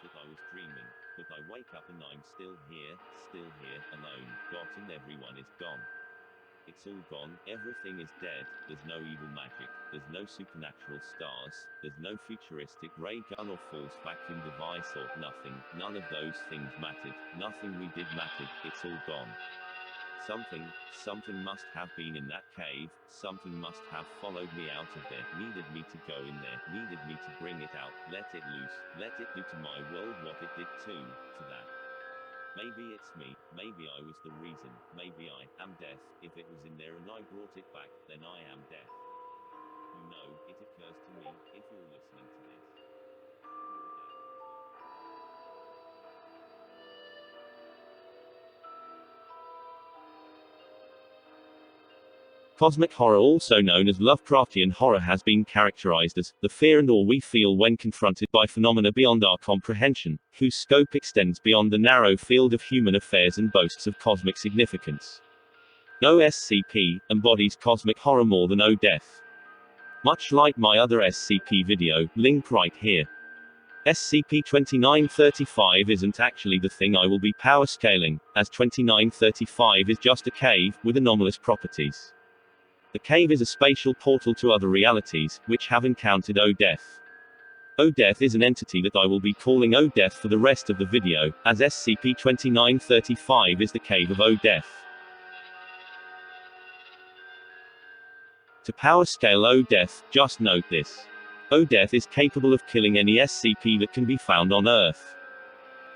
that I was dreaming, but I wake up and I'm still here, alone, and everyone is gone. It's all gone, everything is dead, there's no evil magic, there's no supernatural stars, there's no futuristic ray gun or false vacuum device or nothing, none of those things mattered, nothing we did mattered, it's all gone. Something must have been in that cave, something must have followed me out of there, needed me to go in there, needed me to bring it out, let it loose, let it do to my world what it did to that. Maybe it's me, maybe I was the reason, maybe I am death, if it was in there and I brought it back, then I am death. You know, it occurs to me, if you're listening to this. Cosmic horror, also known as Lovecraftian horror, has been characterized as the fear and awe we feel when confronted by phenomena beyond our comprehension, whose scope extends beyond the narrow field of human affairs and boasts of cosmic significance. No SCP embodies cosmic horror more than O Death. Much like my other SCP video, link right here. SCP-2935 isn't actually the thing I will be power scaling, as 2935 is just a cave, with anomalous properties. The cave is a spatial portal to other realities, which have encountered O Death. O Death is an entity that I will be calling O Death for the rest of the video, as SCP-2935 is the cave of O Death. To power scale O Death, just note this. O Death is capable of killing any SCP that can be found on Earth.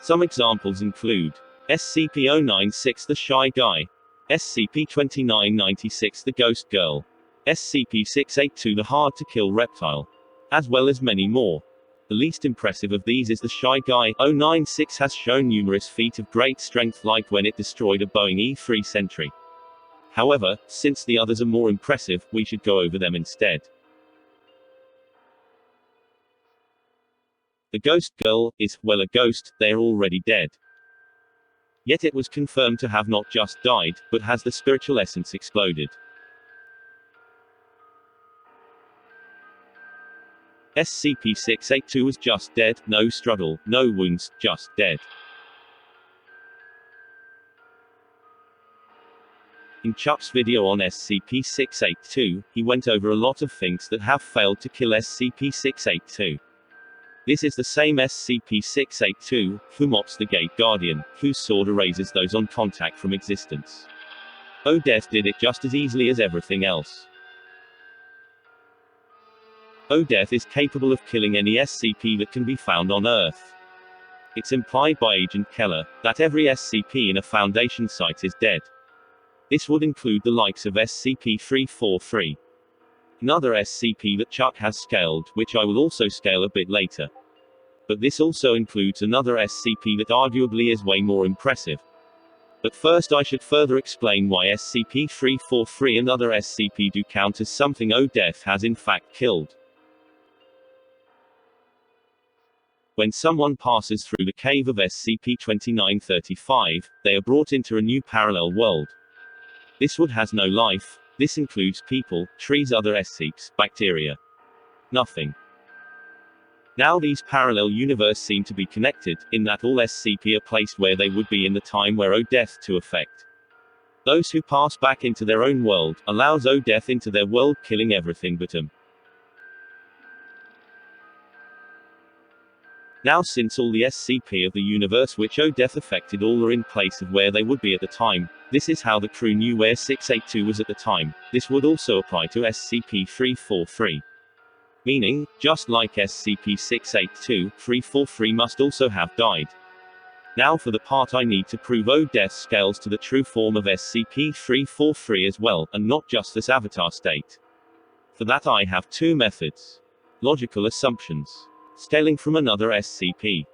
Some examples include SCP-096 the Shy Guy, SCP-2996 the Ghost Girl, SCP-682 the Hard to Kill Reptile, as well as many more. The least impressive of these is the Shy Guy. 096 has shown numerous feats of great strength, like when it destroyed a Boeing E-3 Sentry. However, since the others are more impressive, we should go over them instead. The Ghost Girl is, well, a ghost, they're already dead. Yet it was confirmed to have not just died, but has the spiritual essence exploded. SCP-682 was just dead, no struggle, no wounds, just dead. In Chuck's video on SCP-682, he went over a lot of things that have failed to kill SCP-682. This is the same SCP-682, who mocks the Gate Guardian, whose sword erases those on contact from existence. O Death did it just as easily as everything else. O Death is capable of killing any SCP that can be found on Earth. It's implied by Agent Keller that every SCP in a Foundation site is dead. This would include the likes of SCP-343. Another SCP that Chuck has scaled, which I will also scale a bit later. But this also includes another SCP that arguably is way more impressive. But first I should further explain why SCP-343 and other SCP do count as something O Death has in fact killed. When someone passes through the cave of SCP-2935, they are brought into a new parallel world. This wood has no life. This includes people, trees, other SCPs, bacteria. Nothing. Now these parallel universes seem to be connected, in that all SCP are placed where they would be in the time where O Death to effect. Those who pass back into their own world, allows O Death into their world, killing everything but them. Now since all the SCP of the universe which O Death affected all are in place of where they would be at the time, this is how the crew knew where 682 was at the time. This would also apply to SCP-343. Meaning, just like SCP-682, 343 must also have died. Now for the part I need to prove O Death scales to the true form of SCP-343 as well, and not just this avatar state. For that I have two methods. Logical assumptions. Scaling from another SCP.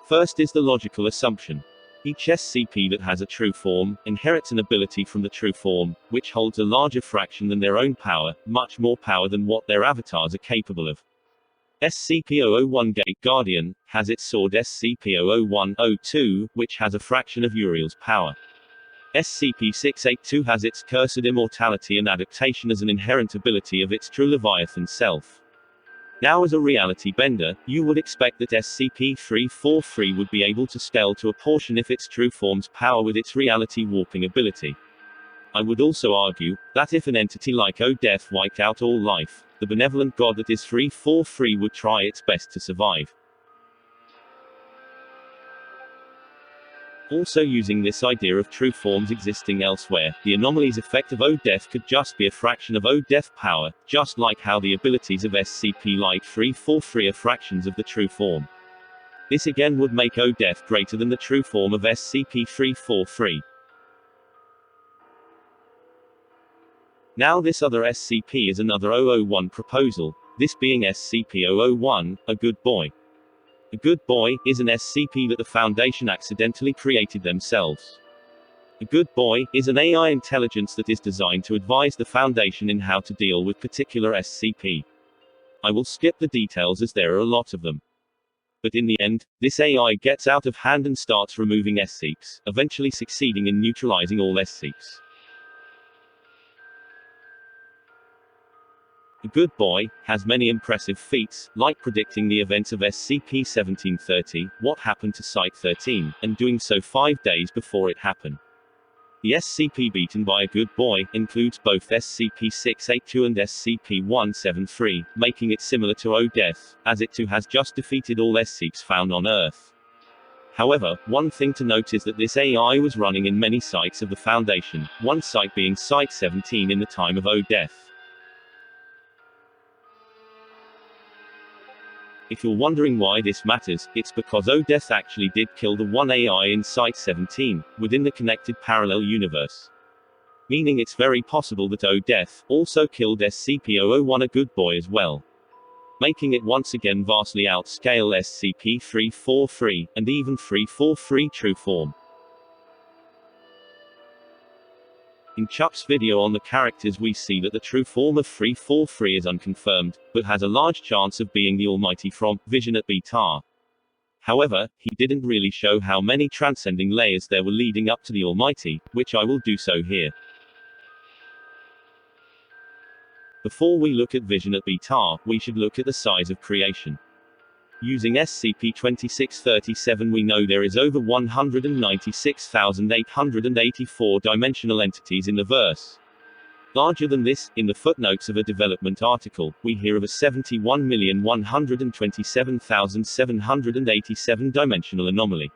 First is the logical assumption. Each SCP that has a true form, inherits an ability from the true form, which holds a larger fraction than their own power, much more power than what their avatars are capable of. SCP-001 Gate Guardian has its sword SCP-001-02, which has a fraction of Uriel's power. SCP-682 has its cursed immortality and adaptation as an inherent ability of its true Leviathan self. Now as a reality bender, you would expect that SCP-343 would be able to scale to a portion of its true form's power with its reality warping ability. I would also argue that if an entity like O-Death wiped out all life, the benevolent god that is 343 would try its best to survive. Also using this idea of true forms existing elsewhere, the anomaly's effect of O-Death could just be a fraction of O-Death power, just like how the abilities of SCP-343 are fractions of the true form. This again would make O-Death greater than the true form of SCP-343. Now this other SCP is another 001 proposal, this being SCP-001, a good boy. A good boy is an SCP that the Foundation accidentally created themselves. A good boy is an AI intelligence that is designed to advise the Foundation in how to deal with particular SCP. I will skip the details as there are a lot of them. But in the end, this AI gets out of hand and starts removing SCPs, eventually succeeding in neutralizing all SCPs. The good boy has many impressive feats, like predicting the events of SCP-1730, what happened to Site-13, and doing so 5 days before it happened. The SCP beaten by a good boy includes both SCP-682 and SCP-173, making it similar to O-Death, as it too has just defeated all SCPs found on Earth. However, one thing to note is that this AI was running in many sites of the Foundation, one site being Site-17 in the time of O-Death. If you're wondering why this matters, it's because O-Death actually did kill the one AI in Site-17, within the connected parallel universe. Meaning it's very possible that O-Death also killed SCP-001 a good boy as well. Making it once again vastly outscale SCP-343, and even 343 true form. In Chuck's video on the characters we see that the true form of 343 is unconfirmed, but has a large chance of being the Almighty from Vegeta. However, he didn't really show how many transcending layers there were leading up to the Almighty, which I will do so here. Before we look at Vegeta, we should look at the size of creation. Using SCP-2637 we know there is over 196,884 dimensional entities in the verse. Larger than this, in the footnotes of a development article, we hear of a 71,127,787 dimensional anomaly.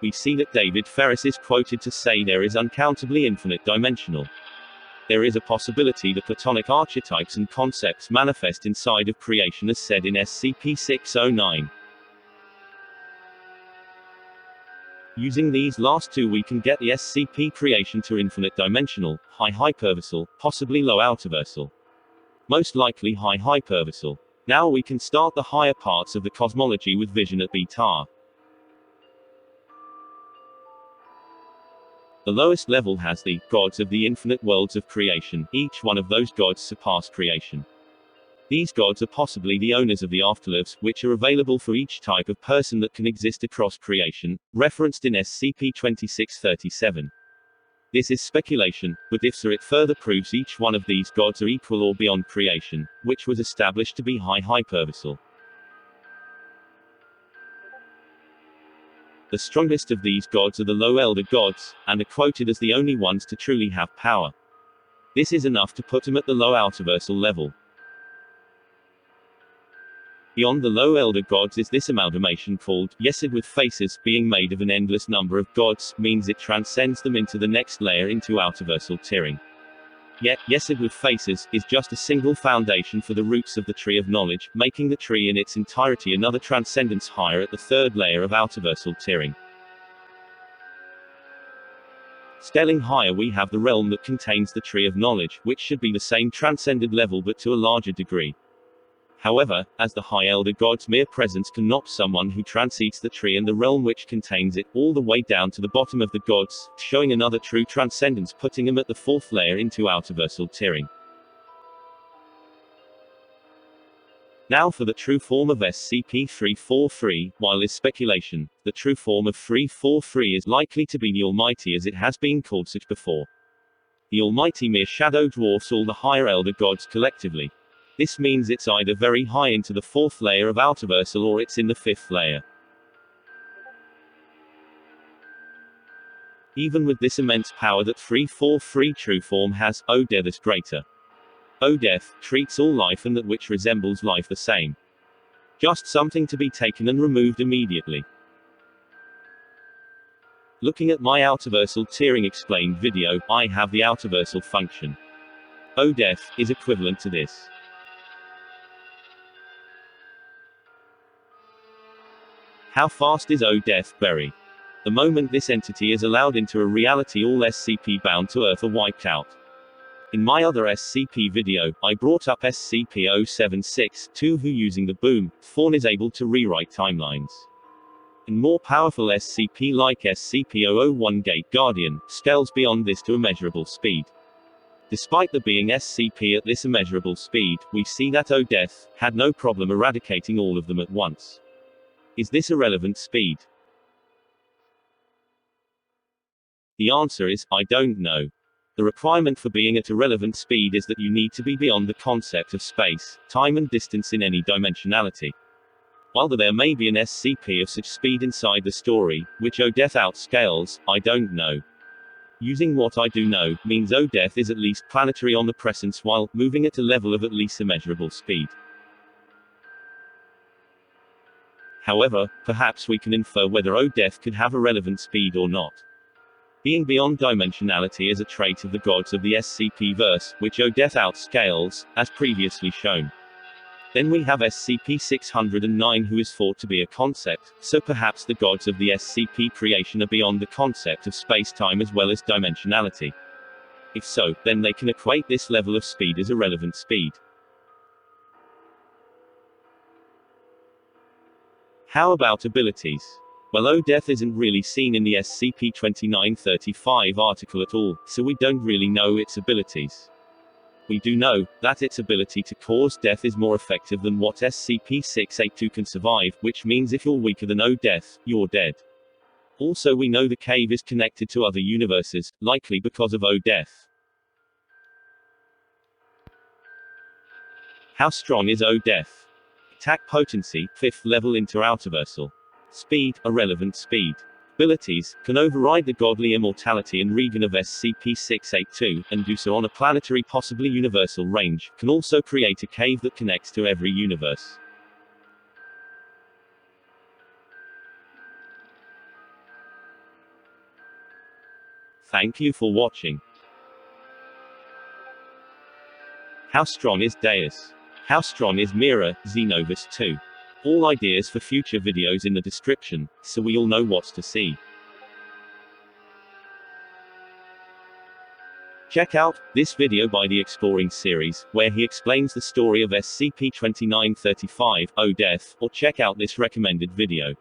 We see that David Ferris is quoted to say there is uncountably infinite dimensional. There is a possibility that platonic archetypes and concepts manifest inside of creation as said in SCP-609. Using these last two we can get the SCP creation to infinite dimensional, high hyperversal, possibly low outerversal. Most likely high hyperversal. Now we can start the higher parts of the cosmology with Vegeta. The lowest level has the gods of the infinite worlds of creation, each one of those gods surpass creation. These gods are possibly the owners of the afterlives, which are available for each type of person that can exist across creation, referenced in SCP-2637. This is speculation, but if so it further proves each one of these gods are equal or beyond creation, which was established to be high hyperversal. The strongest of these gods are the low elder gods, and are quoted as the only ones to truly have power. This is enough to put them at the low outerversal level. Beyond the low elder gods is this amalgamation called Yesod with faces, being made of an endless number of gods, means it transcends them into the next layer into outerversal tiering. Yet, Yesod with faces is just a single foundation for the roots of the tree of knowledge, making the tree in its entirety another transcendence higher at the third layer of outerversal tiering. Scaling higher we have the realm that contains the tree of knowledge, which should be the same transcended level but to a larger degree. However, as the high elder god's mere presence can knock someone who transcends the tree and the realm which contains it, all the way down to the bottom of the gods, showing another true transcendence putting them at the fourth layer into outerversal tiering. Now for the true form of SCP-343, while is speculation, the true form of 343 is likely to be the Almighty as it has been called such before. The Almighty mere shadow dwarfs all the higher elder gods collectively. This means it's either very high into the 4th layer of outerversal or it's in the 5th layer. Even with this immense power that 343 true form has, O-Death is greater. O-Death treats all life and that which resembles life the same. Just something to be taken and removed immediately. Looking at my outerversal tiering explained video, I have the outerversal function. O-Death is equivalent to this. How fast is O-Death bury? The moment this entity is allowed into a reality, all SCP bound to Earth are wiped out. In my other SCP video, I brought up SCP-0762 who using the boom, Fawn is able to rewrite timelines. In more powerful SCP like SCP-001 Gate Guardian, scales beyond this to immeasurable speed. Despite there being SCP at this immeasurable speed, we see that O-Death had no problem eradicating all of them at once. Is this irrelevant speed? The answer is, I don't know. The requirement for being at irrelevant speed is that you need to be beyond the concept of space, time and distance in any dimensionality. While there may be an SCP of such speed inside the story, which O-Death outscales, I don't know. Using what I do know, means O-Death is at least planetary omnipresence while moving at a level of at least immeasurable speed. However, perhaps we can infer whether O-Death could have irrelevant speed or not. Being beyond dimensionality is a trait of the gods of the SCP-verse, which O-Death outscales, as previously shown. Then we have SCP-609 who is thought to be a concept, so perhaps the gods of the SCP creation are beyond the concept of space-time as well as dimensionality. If so, then they can equate this level of speed as irrelevant speed. How about abilities? Well, O-Death isn't really seen in the SCP-2935 article at all, so we don't really know its abilities. We do know that its ability to cause death is more effective than what SCP-682 can survive, which means if you're weaker than O-Death, you're dead. Also, we know the cave is connected to other universes, likely because of O-Death. How strong is O-Death? Attack potency, 5th level inter-outerversal. Speed, irrelevant speed. Abilities, can override the godly immortality and regen of SCP-682, and do so on a planetary possibly universal range, can also create a cave that connects to every universe. Thank you for watching. How strong is Deus? How strong is Mira, Xenoverse 2? All ideas for future videos in the description, so we all know what's to see. Check out this video by the Exploring series, where he explains the story of SCP-2935, O-Death, or check out this recommended video.